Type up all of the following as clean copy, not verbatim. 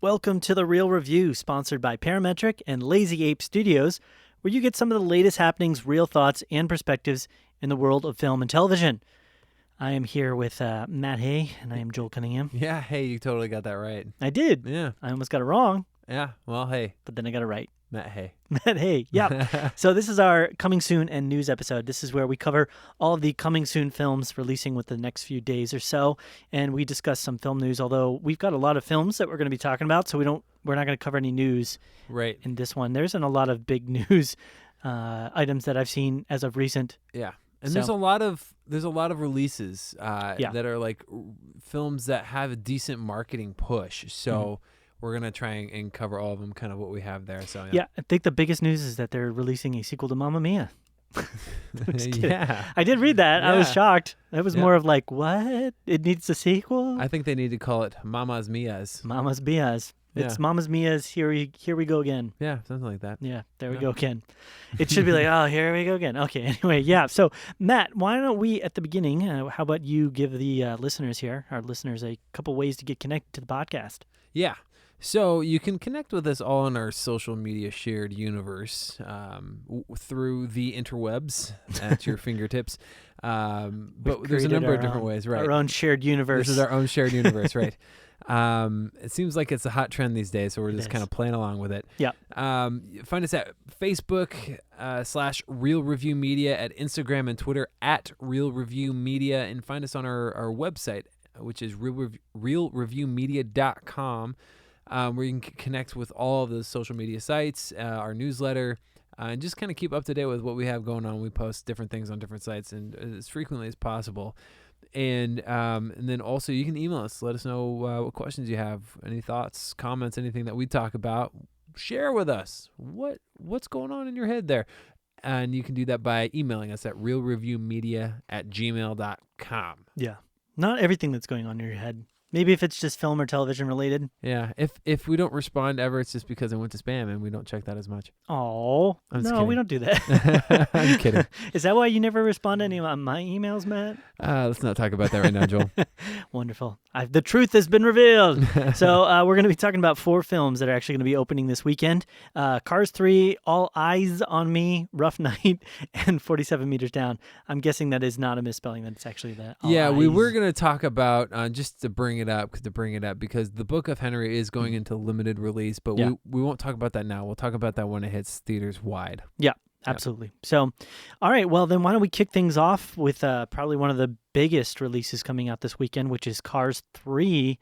Welcome to The Real Review, sponsored by Parametric and Lazy Ape Studios, where you get some of the latest happenings, real thoughts, and perspectives in the world of film and television. I am here with Matt Hay, and I am Joel Cunningham. Yeah, hey, you totally got that right. I did. Yeah. I almost got it wrong, Yeah, well, hey, but then I got it right. Matt, hey. Matt Hay, yeah. So this is our Coming Soon and news episode. This is where we cover all of the Coming Soon films releasing within the next few days or so, and we discuss some film news, although we've got a lot of films that we're going to be talking about, so we're not going to cover any news Right. in this one. There isn't a lot of big news items that I've seen as of recent. Yeah. And So- there's a lot of releases that are like films that have a decent marketing push. So we're going to try and cover all of them, kind of what we have there. So Yeah, I think the biggest news is that they're releasing a sequel to Mamma Mia. Just kidding. Yeah. I did read that. I was Yeah. shocked. That was Yeah. more of like, what? It needs a sequel? I think they need to call it Mama's Mia's. Mama's Mia's. It's Yeah. Mama's Mia's. Here we go again. Yeah, something like that. Yeah, there we Yeah. go again. It should be like, oh, here we go again. Okay, anyway, yeah. So, Matt, why don't we, at the beginning, how about you give the listeners here, our listeners, a couple ways to get connected to the podcast? Yeah. So you can connect with us all in our social media shared universe through the interwebs at your fingertips. But there's a created number of our different own- ways, right? Our own shared universe. This is our own shared universe, right? It seems like it's a hot trend these days, so we're It just is. kind of playing along with it. Yeah. Find us at Facebook / Real Review Media, at Instagram and Twitter at Real Review Media, and find us on our website, which is realreviewmedia.com, where you can connect with all of the social media sites, our newsletter, and just kind of keep up to date with what we have going on. We post different things on different sites and as frequently as possible. And then also you can email us. Let us know what questions you have, any thoughts, comments, anything that we talk about. Share with us what's going on in your head there. And you can do that by emailing us at realreviewmedia@gmail.com. Yeah. Not everything that's going on in your head. Maybe if it's just film or television related. Yeah, if we don't respond ever, it's just because it went to spam and we don't check that as much. Oh, I'm just no, we kidding. don't do that. I'm kidding. Is that why you never respond to any of my emails, Matt? Let's not talk about that right now, Joel. Wonderful. The truth has been revealed. So we're going to be talking about 4 films that are actually going to be opening this weekend. Cars 3, All Eyes on Me, Rough Night, and 47 Meters Down. I'm guessing that is not a misspelling. That it's actually that. Yeah, we were going to talk about, just to bring it up, because the Book of Henry is going into limited release, but Yeah. we won't talk about that now. We'll talk about that when it hits theaters wide. Absolutely. So, all right. Well, then why don't we kick things off with probably one of the biggest releases coming out this weekend, which is Cars 3.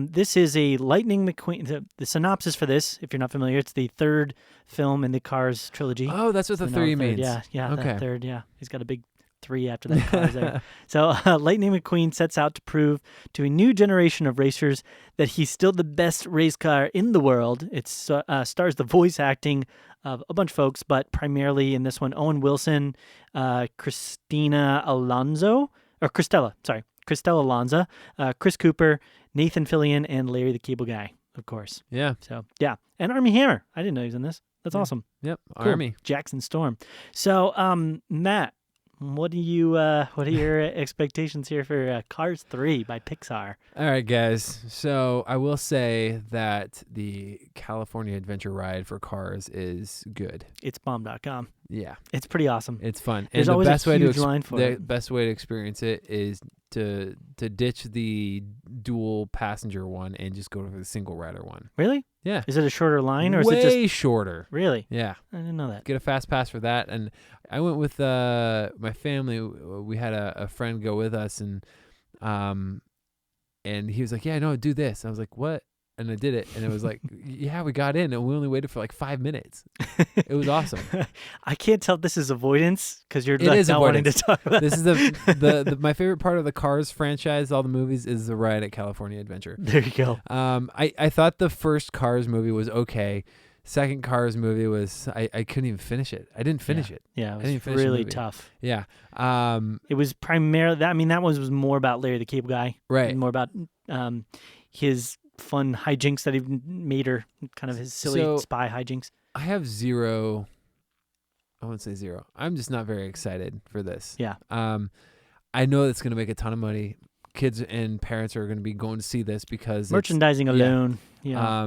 This is a Lightning McQueen. The synopsis for this, if you're not familiar, it's the third film in the Cars trilogy. Oh, that's what the So now 3 third, means. Yeah, Okay. the third, yeah. He's got a big 3 after that Cars there. So Lightning McQueen sets out to prove to a new generation of racers that he's still the best race car in the world. It stars the voice acting of a bunch of folks, but primarily in this one, Owen Wilson, Cristela Alonso, Chris Cooper, Nathan Fillion, and Larry the Cable Guy, of course. Yeah. So, yeah. And Armie Hammer. I didn't know he was in this. That's Yeah. awesome. Yep. Cool. Army. Jackson Storm. So, Matt, what are your expectations here for Cars 3 by Pixar? All right, guys. So I will say that the California Adventure ride for Cars is good. It's bomb.com. Yeah. It's pretty awesome. It's fun. There's and always the best a way huge to line for the it. best way to experience it is to ditch the dual passenger one and just go to the single rider one. Really? Yeah. Is it a shorter line or is Way it just shorter. really? Yeah. I didn't know that. Get a fast pass for that. And I went with my family. We had a friend go with us, and he was like, "Yeah, no, do this." I was like, "What?" And I did it, and it was like, "Yeah, we got in, and we only waited for like 5 minutes." It was awesome. I can't tell if this is avoidance because you're It like is not wanting to avoidance. talk about This is the my favorite part of the Cars franchise, all the movies, is the ride at California Adventure. There you go. I thought the first Cars movie was okay. Second Cars movie was I couldn't even finish it. I didn't finish it. Yeah, I it didn't was finish the really movie. tough. Yeah. It was primarily that. I mean, that one was more about Larry the Cable Guy, Right. and more about his fun hijinks that he made, or kind of his silly So- spy hijinks. I have zero. I wouldn't say zero. I'm just not very excited for this. Yeah. I know it's going to make a ton of money kids and parents are going to be going to see this because merchandising alone. Yeah.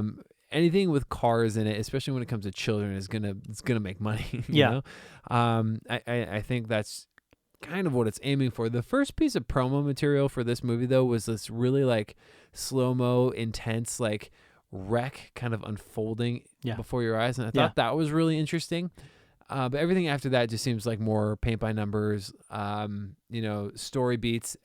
Anything with cars in it, especially when it comes to children, it's gonna make money. You know? I think that's kind of what it's aiming for. The first piece of promo material for this movie, though, was this really like slow-mo, intense, like wreck kind of unfolding before your eyes, and I thought that was really interesting. But everything after that just seems like more paint by numbers, story beats,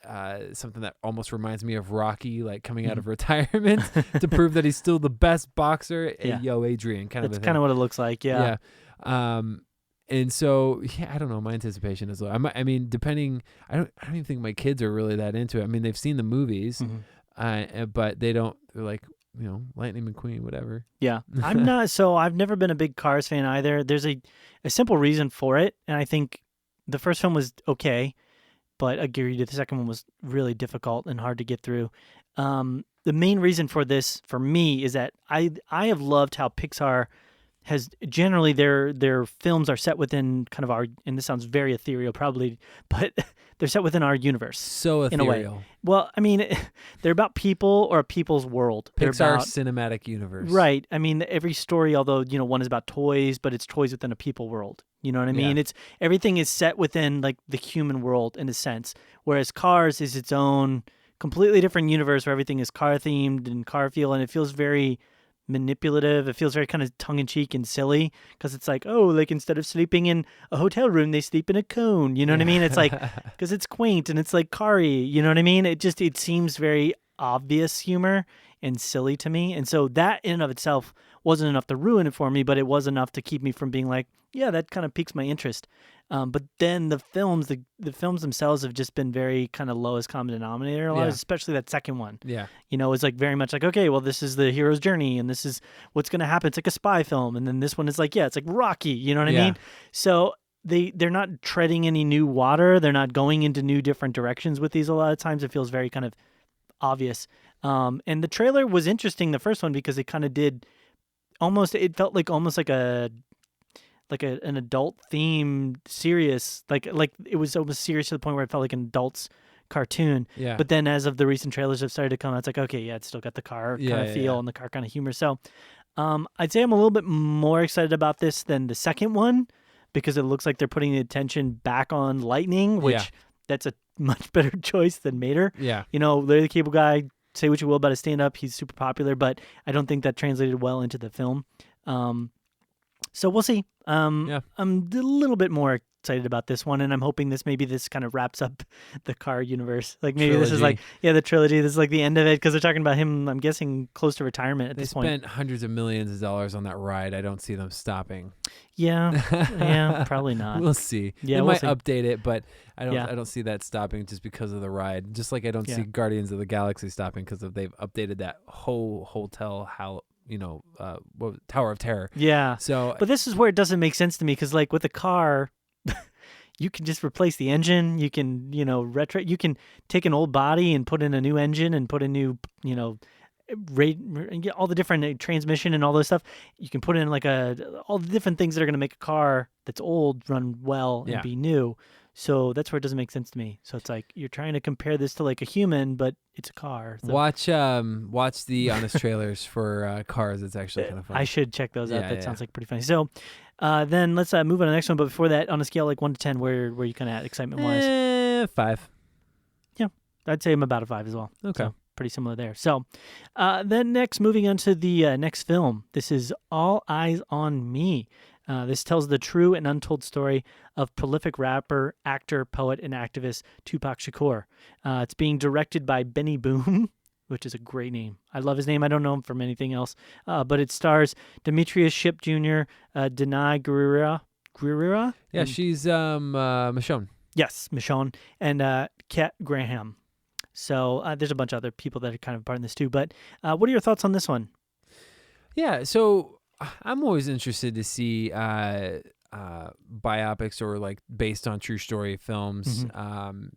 something that almost reminds me of Rocky, like coming out of retirement to prove that he's still the best boxer. Yo, Adrian, That's kind of what it looks like. Yeah. And so, I don't know. My anticipation is low. I mean, depending, I don't even think my kids are really that into it. I mean, they've seen the movies, but they don't. They're like, Lightning McQueen, whatever. Yeah. I'm not. So I've never been a big Cars fan either. There's a simple reason for it, and I think the first film was okay, but I agree the second one was really difficult and hard to get through. The main reason for this, for me, is that I have loved how Pixar has generally their films are set within kind of our, and this sounds very ethereal probably, but they're set within our universe. So ethereal. In a way. Well, I mean, they're about people or a people's world. Pixar cinematic universe. Right. I mean, every story, although, one is about toys, but it's toys within a people world. You know what I mean? It's everything is set within like the human world in a sense, whereas Cars is its own completely different universe where everything is car themed and car feel, and it feels very manipulative. It feels very kind of tongue-in-cheek and silly because it's like, oh, like instead of sleeping in a hotel room, they sleep in a cone. You know what I mean? It's like, because it's quaint and it's like car-y. You know what I mean? It seems very obvious humor and silly to me. And so that in and of itself wasn't enough to ruin it for me, but it was enough to keep me from being like, yeah, that kind of piques my interest. But then the films themselves have just been very kind of lowest common denominator a lot, especially that second one. Yeah. It's like very much like, okay, well, this is the hero's journey and this is what's going to happen. It's like a spy film. And then this one is like, it's like Rocky, you know what I mean? So they're not treading any new water. They're not going into new different directions with these. A lot of times it feels very kind of obvious. And the trailer was interesting, the first one, because it kind of did it felt like almost like an adult themed serious, like it was almost serious to the point where it felt like an adult's cartoon. Yeah. But then as of the recent trailers have started to come out, it's like, okay, it's still got the car kind of feel and the car kind of humor. So I'd say I'm a little bit more excited about this than the second one because it looks like they're putting the attention back on Lightning, which that's a much better choice than Mater. Yeah. Larry the Cable Guy, say what you will about his stand-up, he's super popular, but I don't think that translated well into the film. So we'll see. I'm a little bit more excited about this one, and I'm hoping this kind of wraps up the car universe. Like maybe trilogy. This is like the trilogy. This is like the end of it because they're talking about him. I'm guessing close to retirement at this point. They spent hundreds of millions of dollars on that ride. I don't see them stopping. Yeah, probably not. We'll see. Yeah, they we'll might see. update it, but I don't see that stopping just because of the ride. Just like I don't see Guardians of the Galaxy stopping because they've updated that whole hotel Tower of Terror. Yeah. So, but this is where it doesn't make sense to me because, like, with a car, you can just replace the engine. You can, you can take an old body and put in a new engine and put a new, all the different transmission and all this stuff. You can put in all the different things that are going to make a car that's old run well and be new. So that's where it doesn't make sense to me. So it's like you're trying to compare this to like a human, but it's a car. So. Watch the honest trailers for Cars. It's actually kind of fun. I should check those out. That sounds like pretty funny. So then let's move on to the next one. But before that, on a scale like 1 to 10, where you kind of at excitement wise? 5. Yeah, I'd say I'm about a 5 as well. Okay. So pretty similar there. So then next, moving on to the next film. This is All Eyes on Me. This tells the true and untold story of prolific rapper, actor, poet, and activist Tupac Shakur. It's being directed by Benny Boom, which is a great name. I love his name. I don't know him from anything else. But it stars Demetrius Shipp Jr., Denai Guerrera. Yeah, she's Michonne. Yes, Michonne, and Kat Graham. So there's a bunch of other people that are kind of part in this too. But what are your thoughts on this one? Yeah, so I'm always interested to see biopics or like based on true story films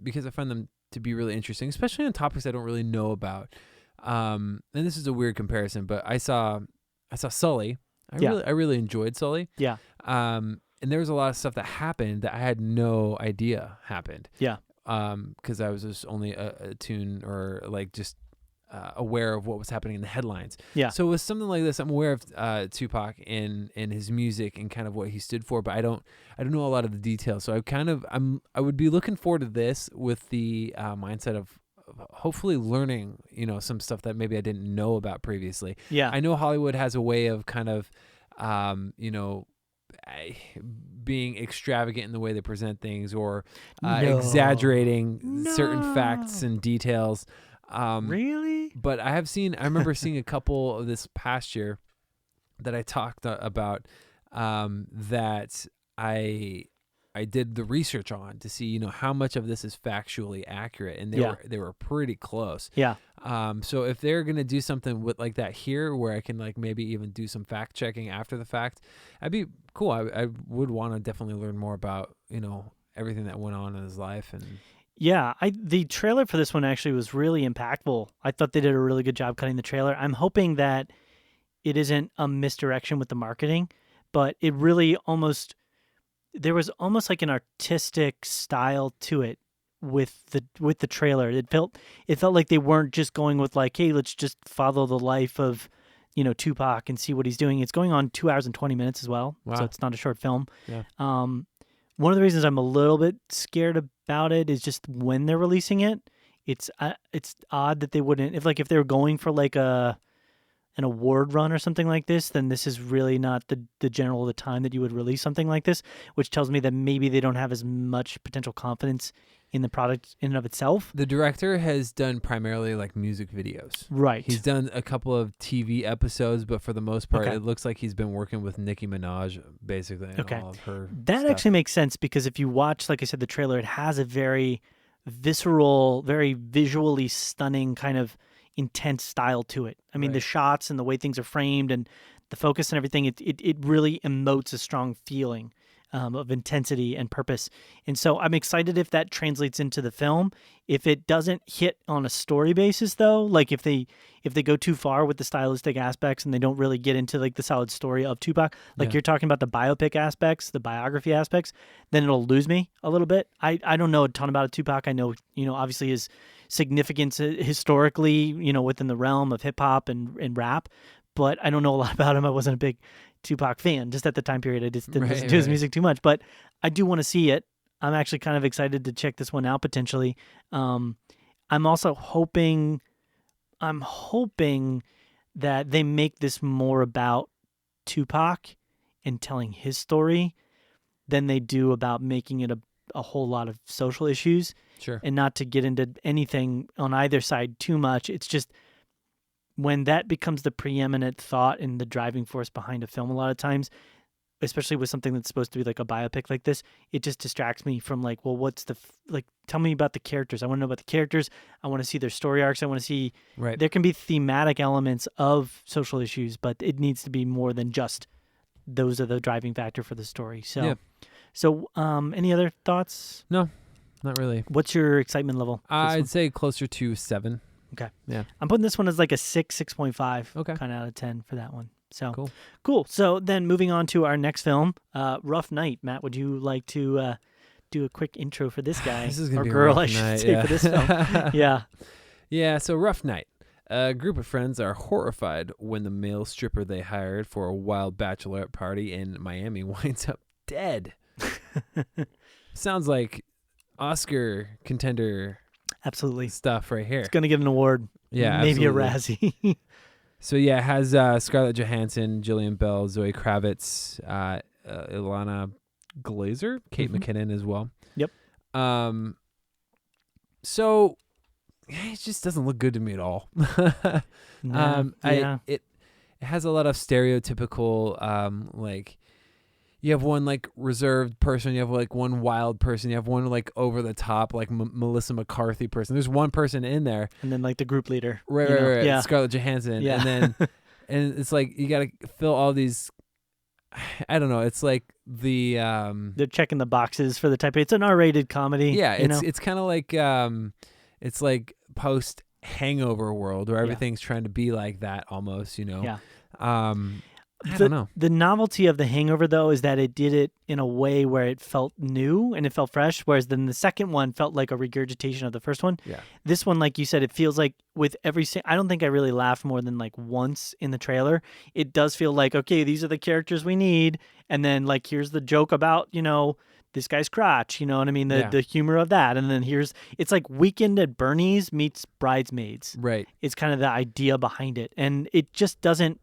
because I find them to be really interesting, especially on topics I don't really know about. And this is a weird comparison, but I saw Sully. I really enjoyed Sully. Yeah. And there was a lot of stuff that happened that I had no idea happened. Yeah. because I was just only attuned or like just aware of what was happening in the headlines. Yeah. So with something like this, I'm aware of Tupac and his music and kind of what he stood for, but I don't know a lot of the details. So I would be looking forward to this with the mindset of hopefully learning, some stuff that maybe I didn't know about previously. Yeah. I know Hollywood has a way of kind of, being extravagant in the way they present things or exaggerating certain facts and details. Really? But I remember seeing a couple of this past year that I talked about that I did the research on to see, how much of this is factually accurate, and they were pretty close. Yeah. So if they're gonna do something with like that here, where I can like maybe even do some fact checking after the fact, that'd be cool. I would want to definitely learn more about everything that went on in his life. And yeah, the trailer for this one actually was really impactful. I thought they did a really good job cutting the trailer. I'm hoping that it isn't a misdirection with the marketing, but it really there was almost like an artistic style to it with the trailer. It felt like they weren't just going with like, hey, let's just follow the life of, Tupac and see what he's doing. It's going on 2 hours and 20 minutes as well. Wow. So it's not a short film. Yeah. One of the reasons I'm a little bit scared about it is just when they're releasing it. It's odd that they wouldn't, if they were going for like an award run or something like this, then this is really not the general the time that you would release something like this, which tells me that maybe they don't have as much potential confidence in the product in and of itself. The director has done primarily like music videos. Right. He's done a couple of TV episodes, but for the most part, Okay. It looks like he's been working with Nicki Minaj basically in all of her That stuff. actually makes sense because if you watch, like I said, the trailer, it has a very visceral, very visually stunning kind of intense style to it. I mean, Right. the shots and the way things are framed and the focus and everything, it really emotes a strong feeling of intensity and purpose. And so I'm excited if that translates into the film. If it doesn't hit on a story basis, though, like if they go too far with the stylistic aspects and they don't really get into like the solid story of Tupac, like you're talking about the biopic aspects, the biography aspects, then it'll lose me a little bit. I don't know a ton about Tupac. I know, obviously his significance historically, within the realm of hip hop and rap, but I don't know a lot about him. I wasn't a big Tupac fan just at the time period. I just didn't listen to his music too much, but I do want to see it. I'm actually kind of excited to check this one out potentially. I'm also hoping that they make this more about Tupac and telling his story than they do about making it a whole lot of social issues. Sure. And not to get into anything on either side too much. It's just when that becomes the preeminent thought and the driving force behind a film a lot of times, especially with something that's supposed to be like a biopic like this, it just distracts me from like, well, what's tell me about the characters. I want to know about the characters. I want to see their story arcs. I want to see, there can be thematic elements of social issues, but it needs to be more than just those are the driving factor for the story. So, any other thoughts? No, not really. What's your excitement level? I'd say closer to 7. Okay. Yeah. I'm putting this one as like a 6.5 Okay. kind of out of 10 for that one. So cool. So then moving on to our next film, Rough Night. Matt, would you like to do a quick intro for this guy? This is gonna or be a girl, rough I should night, say, for this film. Yeah. Yeah, so Rough Night. A group of friends are horrified when the male stripper they hired for a wild bachelorette party in Miami winds up dead. Sounds like Oscar contender Absolutely. stuff right here. It's going to get an award. Yeah, maybe absolutely. a Razzie. So yeah, it has Scarlett Johansson, Jillian Bell, Zoe Kravitz, Ilana Glazer, Kate McKinnon as well. Yep. So it just doesn't look good to me at all. It has a lot of stereotypical like you have one like reserved person, you have like one wild person, you have one like over the top like Melissa McCarthy person. There's one person in there, and then like the group leader, right, Yeah. Scarlett Johansson, Yeah. and then and it's like you got to fill all these. I don't know. It's like the they're checking the boxes for the type. It's an R-rated comedy. yeah. you know? It's kind of like it's like post Hangover world where everything's trying to be like that almost. Yeah. I don't know. The novelty of The Hangover, though, is that it did it in a way where it felt new and it felt fresh, whereas then the second one felt like a regurgitation of the first one. Yeah. This one, like you said, it feels like with every I don't think I really laughed more than like once in the trailer. It does feel like, okay, these are the characters we need, and then like here's the joke about, this guy's crotch, you know what I mean? The humor of that. And then it's like Weekend at Bernie's meets Bridesmaids. Right. It's kind of the idea behind it. And it just doesn't,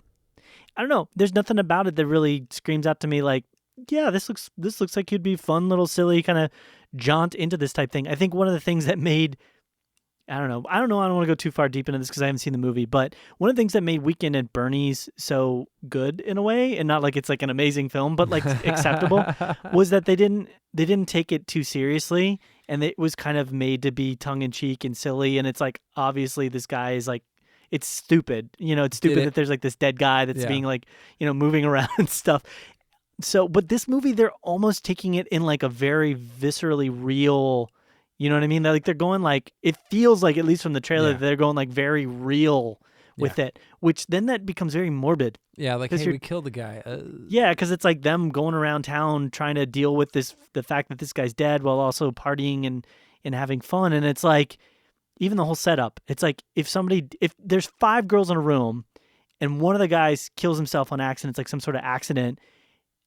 I don't know. There's nothing about it that really screams out to me like, yeah, this looks like it'd be fun, little silly kind of jaunt into this type thing. I think one of the things that made, I don't know. I don't want to go too far deep into this because I haven't seen the movie, but one of the things that made Weekend at Bernie's so good in a way, and not like it's like an amazing film, but like acceptable, was that they didn't take it too seriously, and it was kind of made to be tongue in cheek and silly. And it's like, obviously this guy is like, it's stupid. It's stupid that there's like this dead guy that's being like, moving around and stuff. So, but this movie, they're almost taking it in like a very viscerally real, you know what I mean? They're going like, it feels like, at least from the trailer, they're going like very real with it, which then that becomes very morbid. Yeah, like, hey, we killed the guy. Yeah, because it's like them going around town trying to deal with the fact that this guy's dead while also partying and having fun. And it's like, even the whole setup, it's like if there's 5 girls in a room and one of the guys kills himself on accident, it's like some sort of accident,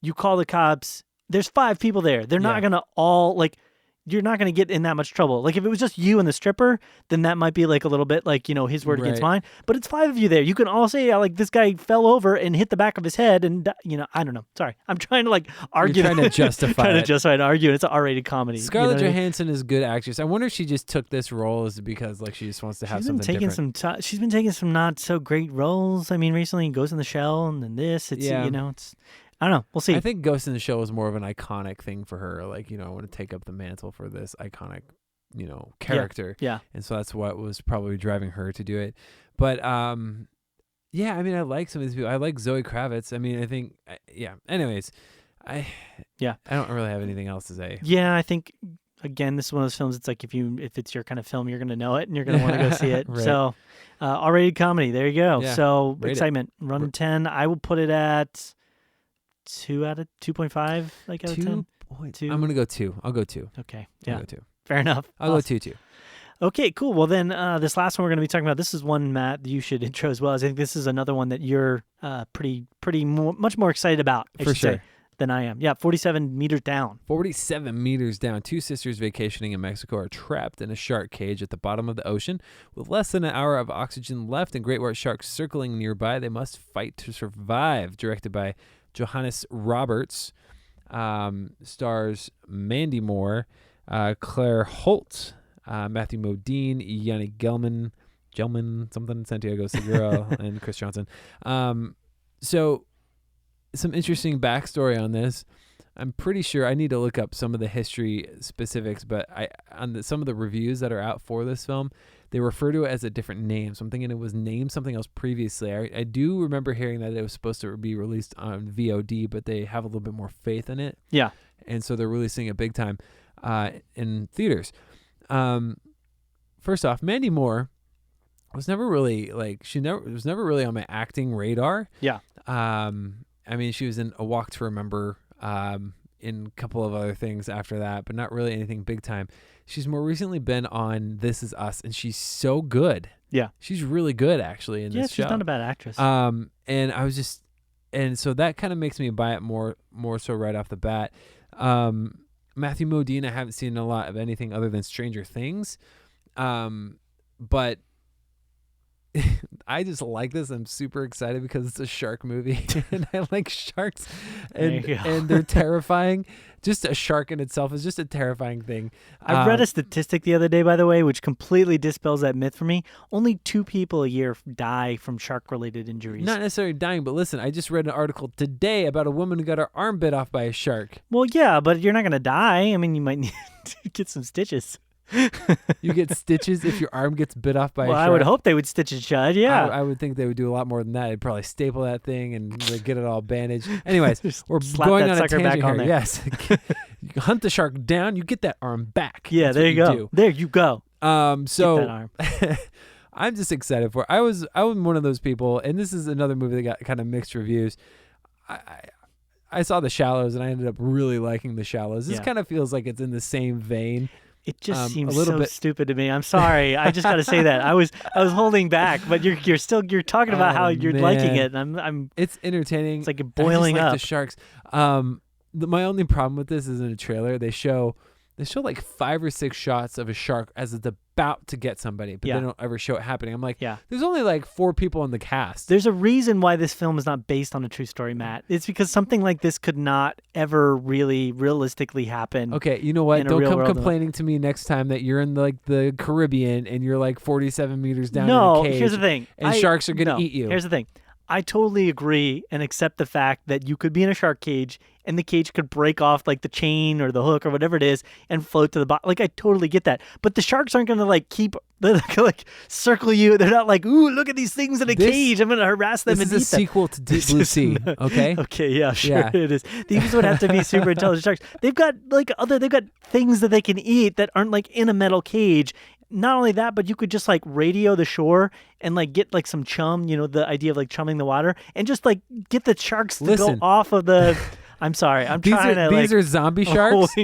you call the cops, there's 5 people there. They're not going to all, like, you're not going to get in that much trouble. Like if it was just you and the stripper, then that might be like a little bit like, his word against mine. But it's 5 of you there. You can all say, like, this guy fell over and hit the back of his head and, I don't know. Sorry. I'm trying to like argue. You're trying to justify to justify and argue. It's an R-rated comedy. Scarlett Johansson is a good actress. I wonder if she just took this role is because like she just wants to have something different. She's been taking some not so great roles. I mean, recently Ghost in the Shell and then this. It's, it's... I don't know. We'll see. I think Ghost in the Shell was more of an iconic thing for her. Like, I want to take up the mantle for this iconic, character. Yeah. And so that's what was probably driving her to do it. But, I mean, I like some of these people. I like Zoe Kravitz. I mean, I think, Anyways, I don't really have anything else to say. Yeah, I think, again, this is one of those films. It's like if it's your kind of film, you're going to know it and you're going to want to go see it. Right. So, R-rated comedy. There you go. Yeah, so, excitement. Run 10. I will put it at 2.5, like out of 10. 2. I'm gonna go 2. I'll go 2. Okay. Yeah. I'll go 2. Fair enough. I'll go 2 too. Okay, cool. Well, then this last one we're going to be talking about. This is one, Matt, that you should intro as well. I think this is another one that you're much more excited about. For sure. Than I am. Yeah, 47 meters down. 47 meters down. 2 sisters vacationing in Mexico are trapped in a shark cage at the bottom of the ocean. With less than an hour of oxygen left and great white sharks circling nearby, they must fight to survive. Directed by Johannes Roberts, stars Mandy Moore, Claire Holt, Matthew Modine, Yanni Gelman, Santiago Segura, and Chris Johnson. So some interesting backstory on this. I'm pretty sure I need to look up some of the history specifics, but some of the reviews that are out for this film, they refer to it as a different name. So I'm thinking it was named something else previously. I do remember hearing that it was supposed to be released on VOD, but they have a little bit more faith in it. Yeah. And so they're releasing it big time in theaters. First off, Mandy Moore was never really was never really on my acting radar. Yeah. I mean, she was in A Walk to Remember, in a couple of other things after that, but not really anything big time. She's more recently been on This Is Us, and she's so good. Yeah. She's really good, actually, in this show. Yeah, she's not a bad actress. And I was just, and so that kind of makes me buy it more so right off the bat. Matthew Modine, I haven't seen a lot of anything other than Stranger Things. But I just like this. I'm super excited because it's a shark movie and I like sharks and they're terrifying. Just a shark in itself is just a terrifying thing. I read a statistic the other day, by the way, which completely dispels that myth for me. Only 2 people a year die from shark-related injuries. Not necessarily dying, but listen, I just read an article today about a woman who got her arm bit off by a shark. Well, yeah, but you're not going to die. I mean, you might need to get some stitches. You get stitches if your arm gets bit off by a shark? Well, I would hope they would stitch it shut, yeah. I would think they would do a lot more than that. They'd probably staple that thing and get it all bandaged. Anyways, we're going on a tangent back on here. there. Yes. You hunt the shark down, you get that arm back. Yeah, That's there you go. Do. There you go. So get that arm. I'm just excited for it. I was one of those people, and this is another movie that got kind of mixed reviews. I saw The Shallows and I ended up really liking The Shallows. This Yeah. kind of feels like it's in the same vein. It just seems a little so bit stupid to me. I'm sorry. I just got to say that. I was holding back, but you're talking about how you're liking it, and I'm. It's entertaining. It's like boiling I just like up. the sharks. My only problem with this is in a trailer they show like 5 or 6 shots of a shark as it's about to get somebody, but Yeah. they don't ever show it happening. I'm like, Yeah. there's only like 4 people in the cast. There's a reason why this film is not based on a true story, Matt. It's because something like this could not ever really realistically happen. Okay, you know what? in a Don't real come world. complaining to me next time that you're in the Caribbean and you're like 47 meters down No, in a cage. here's the thing. And sharks are gonna no, eat you. Here's the thing. I totally agree and accept the fact that you could be in a shark cage and the cage could break off like the chain or the hook or whatever it is and float to the bottom. Like, I totally get that. But the sharks aren't going to they're not gonna, circle you. They're not like, ooh, look at these things in a cage. I'm going to harass them This and is eat a them. sequel to Deep Blue Sea, okay? Okay, yeah, sure Yeah. it is. These would have to be super intelligent sharks. They've got things that they can eat that aren't like in a metal cage. Not only that, but you could just like radio the shore and like get like some chum, the idea of like chumming the water, and just like get the sharks to Listen. go off of the. I'm sorry, I'm trying to. These are zombie sharks.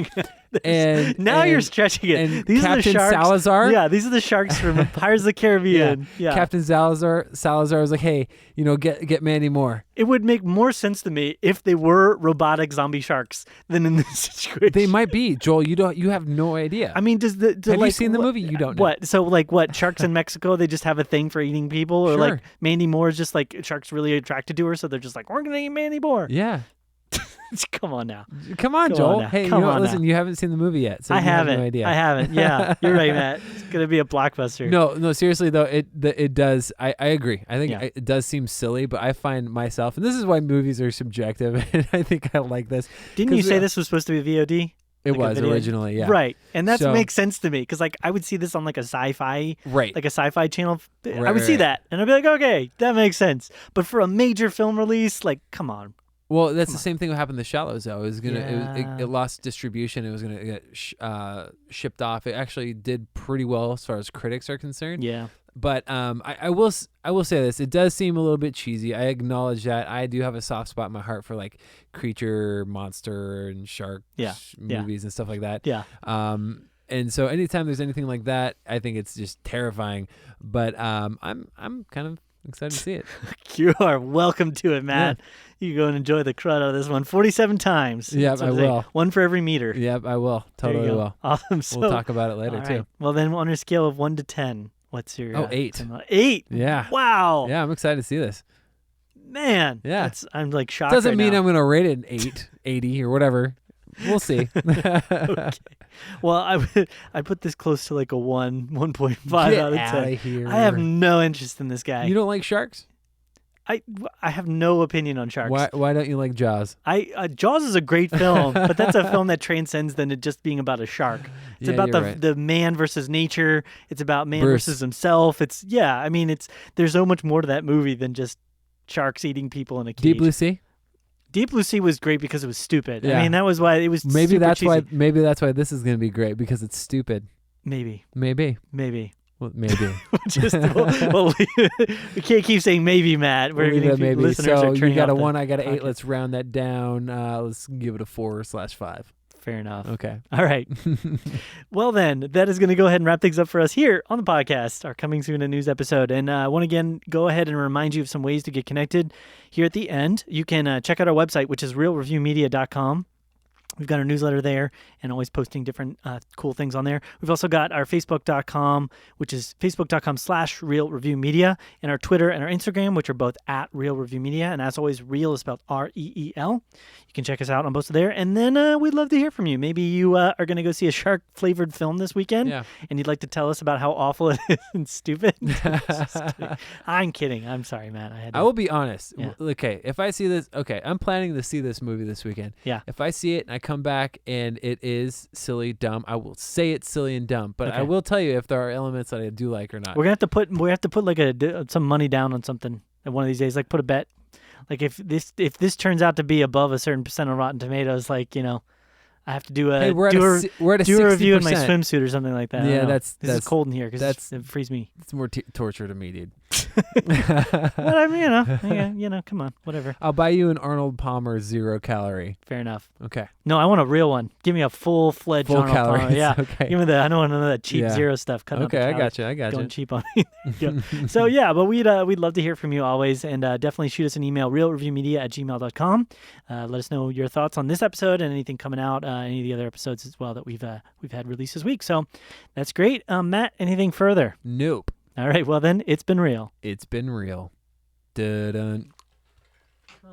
And now you're and- stretching it. and These are the Captain sharks. Salazar? Yeah, these are the sharks from Pirates of the Caribbean. Yeah. Captain Salazar was like, hey, get Mandy Moore. It would make more sense to me if they were robotic zombie sharks than in this situation. They might be, Joel. You have no idea. I mean, have you seen the movie? You don't know. What? So, what? Sharks in Mexico, they just have a thing for eating people? Or, Sure. like, Mandy Moore is just, like, sharks really attracted to her, so they're just like, we're going to eat Mandy Moore. Yeah. Come on now. Come on, Come Joel. on now. Hey, Come on listen, now. you haven't seen the movie yet, so I you have haven't. no idea. I haven't. Yeah, you're right, Matt. It's going to be a blockbuster. No, seriously though, it does. I agree. I think Yeah. it does seem silly, but I find myself, and this is why movies are subjective, and I think I like this. Didn't you 'cause, say this was supposed to be VOD? It like a was video? originally, yeah. Right. And that So- makes sense to me because, like, I would see this on, like, a sci-fi Right. like a sci-fi channel. I Right, would see right. that, and I'd be like, okay, that makes sense. But for a major film release, like, come on. Well, that's the same thing that happened to Shallows, though. Yeah. It lost distribution. It was gonna get shipped off. It actually did pretty well as far as critics are concerned. Yeah. But I will say this. It does seem a little bit cheesy. I acknowledge that. I do have a soft spot in my heart for like creature, monster, and shark Yeah. movies and stuff like that. Yeah. And so anytime there's anything like that, I think it's just terrifying. But I'm kind of excited to see it. You are welcome to it, Matt. You go and enjoy the crud out of this one 47 times. Yep, That's what I they say. will. One for every meter. Yep, I will. There you Totally go. will. Awesome. So, We'll talk about it later all too. right. Well, then on a scale of 1 to 10, what's your 8. 8. Yeah. Wow. Yeah, I'm excited to see this. Man. Yeah. I'm like shocked. Doesn't right mean now. I'm going to rate it an 8, 80 or whatever. We'll see. Okay. Well, I put this close to like a 1.5 Get out of 10. outta here. I have no interest in this guy. You don't like sharks? I have no opinion on sharks. Why don't you like Jaws? Jaws is a great film, but that's a film that transcends than it just being about a shark. It's Yeah, about you're right. the man versus nature. It's about man Bruce. versus himself. There's so much more to that movie than just sharks eating people in a cage. Deep Blue Sea? Deep Blue Sea was great because it was stupid. Yeah. I mean, that was why it was Maybe super that's cheesy. maybe that's why this is going to be great because it's stupid. Maybe. Maybe. Well, maybe. We can't keep saying maybe, Matt. We're We'll leave gonna that maybe. listeners So are you turning got a off the 1, I got an 8. podcast. Let's round that down. Let's give it a 4/5. Fair enough. Okay. All right. Well, then, that is going to go ahead and wrap things up for us here on the podcast, our coming soon a news episode. And I want to again go ahead and remind you of some ways to get connected here at the end. You can check out our website, which is realreviewmedia.com. We've got our newsletter there and always posting different cool things on there. We've also got our Facebook.com, which is facebook.com/realreviewmedia, and our Twitter and our Instagram, which are both at Real Review Media. And as always, Real is spelled REEL. You can check us out on both of there. And then we'd love to hear from you. Maybe you are going to go see a shark-flavored film this weekend, Yeah. and you'd like to tell us about how awful it is and stupid. Just kidding. I'm kidding. I'm sorry, Matt. I will be honest. Yeah. Okay, if I see this, I'm planning to see this movie this weekend. Yeah. If I see it and I come back and it is silly, dumb, I will say it's silly and dumb. But I Okay. will tell you if there are elements that I do like or not. We have to put like some money down on something at one of these days. Like put a bet. Like if this turns out to be above a certain percent on Rotten Tomatoes, like I have to do a Hey, we're at a do a review in my 60%. swimsuit or something like that. I Yeah, don't know. this is cold in here because that's- it frees me. It's more torture to me, dude. But I mean, come on, whatever. I'll buy you an Arnold Palmer 0 calorie. Fair enough. Okay. No, I want a real one. Give me a full-fledged Full Arnold Palmer. calories. Yeah. Okay. Give me I don't want none of that cheap Yeah. zero stuff. Cut Okay, I got you. Going cheap on it. Yeah. So yeah, but we'd love to hear from you always, and definitely shoot us an email, realreviewmedia@gmail.com. Let us know your thoughts on this episode and anything coming out, any of the other episodes as well that we've had released this week. So that's great. Matt, anything further? Nope. All right. Well then, it's been real. It's been real. Dun-dun. Oh,